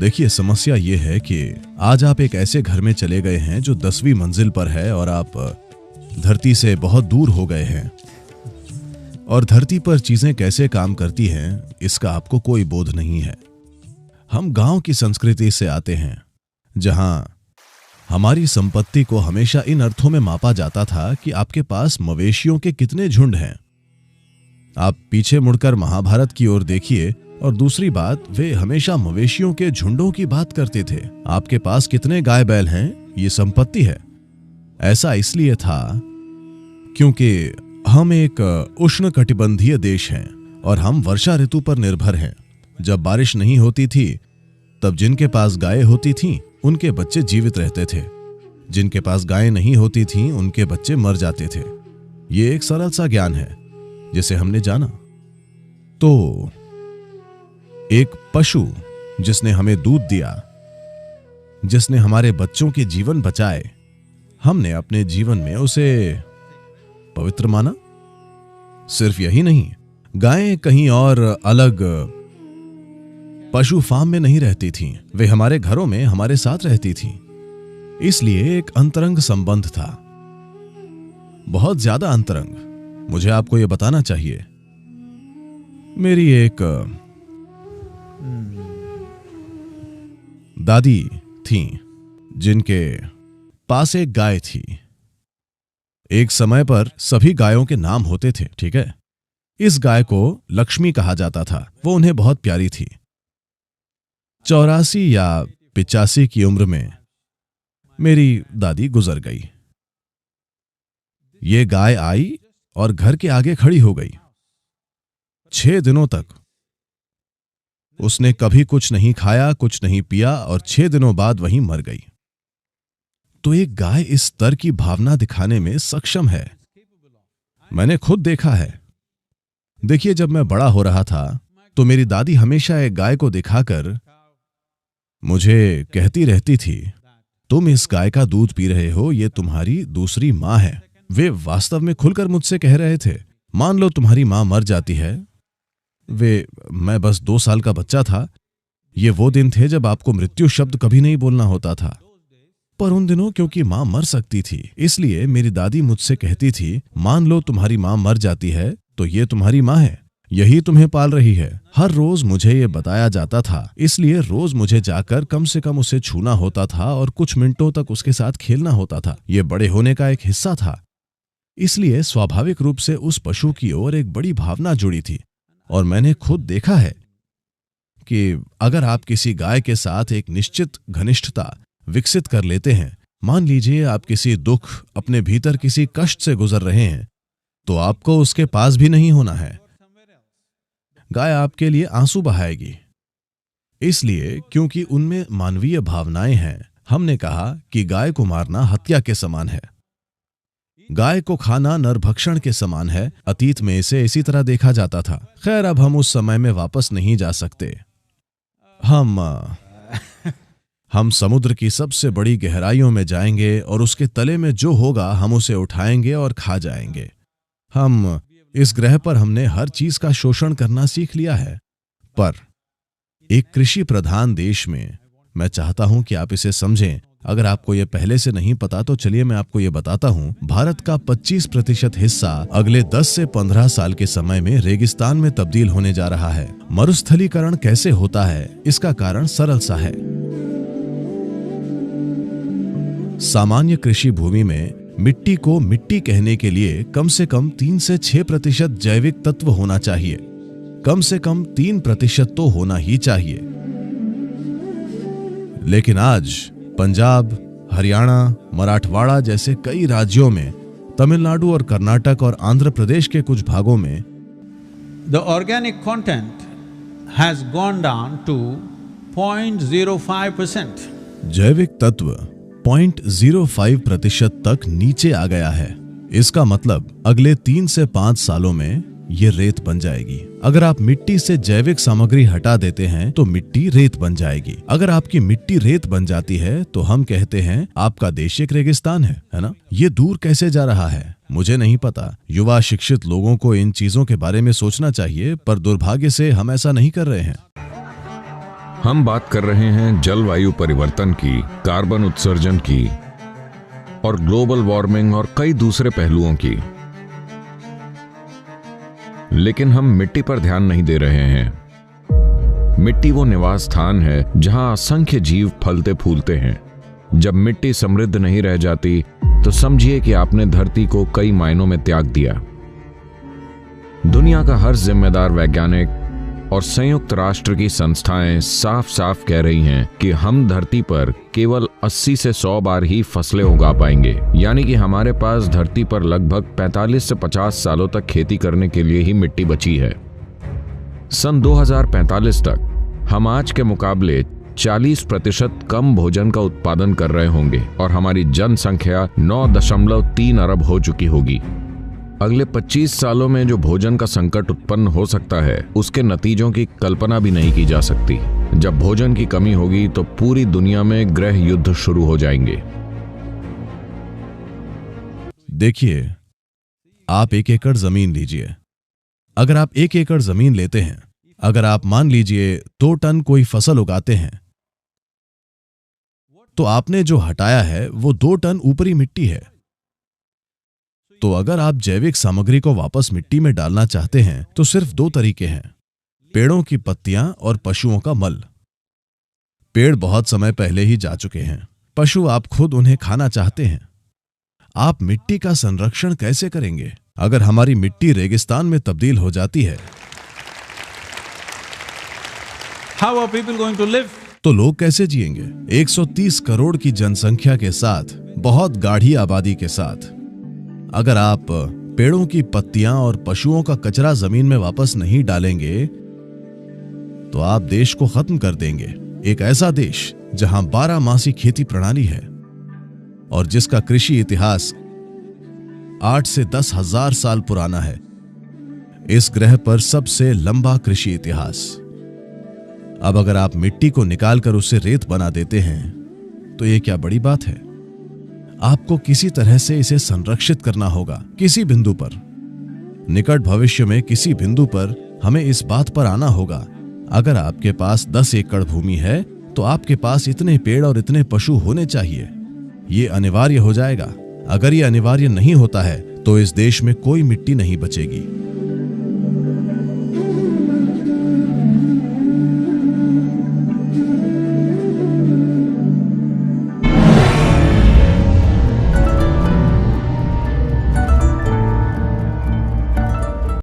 देखिए, समस्या ये है कि आज आप एक ऐसे घर में चले गए हैं जो 10वीं मंजिल पर है और आप धरती से बहुत दूर हो गए हैं। और धरती पर चीजें कैसे काम करती हैं, इसका आपको कोई बोध नहीं है। हम गांव की संस्कृति से आते हैं, जहां हमारी संपत्ति को हमेशा इन अर्थों में मापा जाता था कि आपके पास मवेशियों के कितने झुंड हैं। आप पीछे मुड़कर महाभारत की ओर देखिए, और दूसरी बात, वे हमेशा मवेशियों के झुंडों की बात करते थे। आपके पास कितने गाय बैल हैं, ये संपत्ति है। ऐसा इसलिए था क्योंकि हम एक उष्णकटिबंधीय देश हैं और हम वर्षा ऋतु पर निर्भर हैं। जब बारिश नहीं होती थी, तब जिनके पास गायें होती थीं, उनके बच्चे जीवित रहते थे। जिनके पास गायें नहीं होती थीं, उनके बच्चे मर जाते थे। ये एक सरल सा ज्ञान है जिसे हमने जाना। तो एक पशु जिसने हमें दूध दिया, जिसने हमारे बच्चों के जीवन बचाए, हमने अपने जीवन में उसे पवित्र माना। सिर्फ यही नहीं, गायें कहीं और अलग पशु फार्म में नहीं रहती थीं, वे हमारे घरों में हमारे साथ रहती थीं। इसलिए एक अंतरंग संबंध था, बहुत ज्यादा अंतरंग। मुझे आपको यह बताना चाहिए, मेरी एक दादी थीं जिनके पास एक गाय थी। एक समय पर सभी गायों के नाम होते थे, ठीक है। इस गाय को लक्ष्मी कहा जाता था। वो उन्हें बहुत प्यारी थी। 84 या 85 की उम्र में मेरी दादी गुजर गई। ये गाय आई और घर के आगे खड़ी हो गई। 6 दिनों तक उसने कभी कुछ नहीं खाया, कुछ नहीं पिया, और 6 दिनों बाद वहीं मर गई। तो एक गाय इस स्तर की भावना दिखाने में सक्षम है, मैंने खुद देखा है। देखिए, जब मैं बड़ा हो रहा था तो मेरी दादी हमेशा एक गाय को दिखाकर मुझे कहती रहती थी, तुम इस गाय का दूध पी रहे हो, ये तुम्हारी दूसरी मां है। वे वास्तव में खुलकर मुझसे कह रहे थे, मान लो तुम्हारी मां मर जाती है। मैं बस 2 साल का बच्चा था। ये वो दिन थे जब आपको मृत्यु शब्द कभी नहीं बोलना होता था। पर उन दिनों क्योंकि मां मर सकती थी, इसलिए मेरी दादी मुझसे कहती थी, मान लो तुम्हारी मां मर जाती है तो ये तुम्हारी मां है, यही तुम्हें पाल रही है। हर रोज मुझे ये बताया जाता था, इसलिए रोज मुझे जाकर कम से कम उसे छूना होता था और कुछ मिनटों तक उसके साथ खेलना होता था। ये बड़े होने का एक हिस्सा था। इसलिए स्वाभाविक रूप से उस पशु की ओर एक बड़ी भावना जुड़ी थी। और मैंने खुद देखा है कि अगर आप किसी गाय के साथ एक निश्चित घनिष्ठता विकसित कर लेते हैं, मान लीजिए आप किसी दुख, अपने भीतर किसी कष्ट से गुजर रहे हैं, तो आपको उसके पास भी नहीं होना है। गाय आपके लिए आंसू बहाएगी। इसलिए क्योंकि उनमें मानवीय भावनाएं हैं, हमने कहा कि गाय को मारना हत्या के समान है। गाय को खाना नरभक्षण के समान है। अतीत में इसे इसी तरह देखा जाता था। खैर, अब हम उस समय में वापस नहीं जा सकते। हम समुद्र की सबसे बड़ी गहराइयों में जाएंगे और उसके तले में जो होगा हम उसे उठाएंगे और खा जाएंगे। हम इस ग्रह पर हमने हर चीज का शोषण करना सीख लिया है। पर एक कृषि प्रधान देश में, मैं चाहता हूं कि आप इसे समझें। अगर आपको यह पहले से नहीं पता तो चलिए मैं आपको यह बताता हूं। भारत का 25% हिस्सा अगले 10 से 15 साल के समय में रेगिस्तान में तब्दील होने जा रहा है। मरुस्थलीकरण कैसे होता है, इसका कारण सरल सा है। सामान्य कृषि भूमि में मिट्टी को मिट्टी कहने के लिए कम से कम 3 से 6% जैविक तत्व होना चाहिए। कम से कम 3% तो होना ही चाहिए। लेकिन आज पंजाब, हरियाणा, मराठवाड़ा जैसे कई राज्यों में, तमिलनाडु और कर्नाटक और आंध्र प्रदेश के कुछ भागों में the organic content has gone down to 0.05%. जैविक तत्व 0.05% तक नीचे आ गया है। इसका मतलब अगले 3 से 5 सालों में ये रेत बन जाएगी। अगर आप मिट्टी से जैविक सामग्री हटा देते हैं तो मिट्टी रेत बन जाएगी। अगर आपकी मिट्टी रेत बन जाती है तो हम कहते हैं आपका देश एक रेगिस्तान है ना? ये दूर कैसे जा रहा है मुझे नहीं पता। युवा शिक्षित लोगों को इन चीजों के बारे में सोचना चाहिए, पर दुर्भाग्य से हम ऐसा नहीं कर रहे हैं। हम बात कर रहे हैं जलवायु परिवर्तन की, कार्बन उत्सर्जन की और ग्लोबल वार्मिंग और कई दूसरे पहलुओं की। लेकिन हम मिट्टी पर ध्यान नहीं दे रहे हैं। मिट्टी वो निवास स्थान है जहां असंख्य जीव फलते फूलते हैं। जब मिट्टी समृद्ध नहीं रह जाती तो समझिए कि आपने धरती को कई मायनों में त्याग दिया। दुनिया का हर जिम्मेदार वैज्ञानिक और संयुक्त राष्ट्र की संस्थाएं साफ साफ कह रही हैं कि हम धरती पर केवल 80 से 100 बार ही फसलें उगा पाएंगे, यानी कि हमारे पास धरती पर लगभग 45 से 50 सालों तक खेती करने के लिए ही मिट्टी बची है। सन 2045 तक हम आज के मुकाबले 40% कम भोजन का उत्पादन कर रहे होंगे और हमारी जनसंख्या 9.3 अरब हो चुकी होगी। अगले 25 सालों में जो भोजन का संकट उत्पन्न हो सकता है, उसके नतीजों की कल्पना भी नहीं की जा सकती। जब भोजन की कमी होगी तो पूरी दुनिया में गृह युद्ध शुरू हो जाएंगे। देखिए, आप 1 एकड़ जमीन लीजिए। अगर आप 1 एकड़ जमीन लेते हैं, अगर आप मान लीजिए 2 टन कोई फसल उगाते हैं, तो आपने जो हटाया है वो 2 टन ऊपरी मिट्टी है। तो अगर आप जैविक सामग्री को वापस मिट्टी में डालना चाहते हैं तो सिर्फ 2 तरीके हैं, पेड़ों की पत्तियां और पशुओं का मल। पेड़ बहुत समय पहले ही जा चुके हैं, पशु आप खुद उन्हें खाना चाहते हैं। आप मिट्टी का संरक्षण कैसे करेंगे? अगर हमारी मिट्टी रेगिस्तान में तब्दील हो जाती है, How are people going to live? तो लोग कैसे जिएंगे? 130 करोड़ की जनसंख्या के साथ, बहुत गाढ़ी आबादी के साथ। अगर आप पेड़ों की पत्तियां और पशुओं का कचरा जमीन में वापस नहीं डालेंगे तो आप देश को खत्म कर देंगे। एक ऐसा देश जहां 12 मासी खेती प्रणाली है और जिसका कृषि इतिहास 8 से 10 हजार साल पुराना है। इस ग्रह पर सबसे लंबा कृषि इतिहास। अब अगर आप मिट्टी को निकालकर उसे रेत बना देते हैं तो यह क्या बड़ी बात है? आपको किसी तरह से इसे संरक्षित करना होगा, किसी बिंदु पर। निकट भविष्य में किसी बिंदु पर हमें इस बात पर आना होगा, अगर आपके पास 10 एकड़ भूमि है तो आपके पास इतने पेड़ और इतने पशु होने चाहिए। ये अनिवार्य हो जाएगा। अगर ये अनिवार्य नहीं होता है तो इस देश में कोई मिट्टी नहीं बचेगी।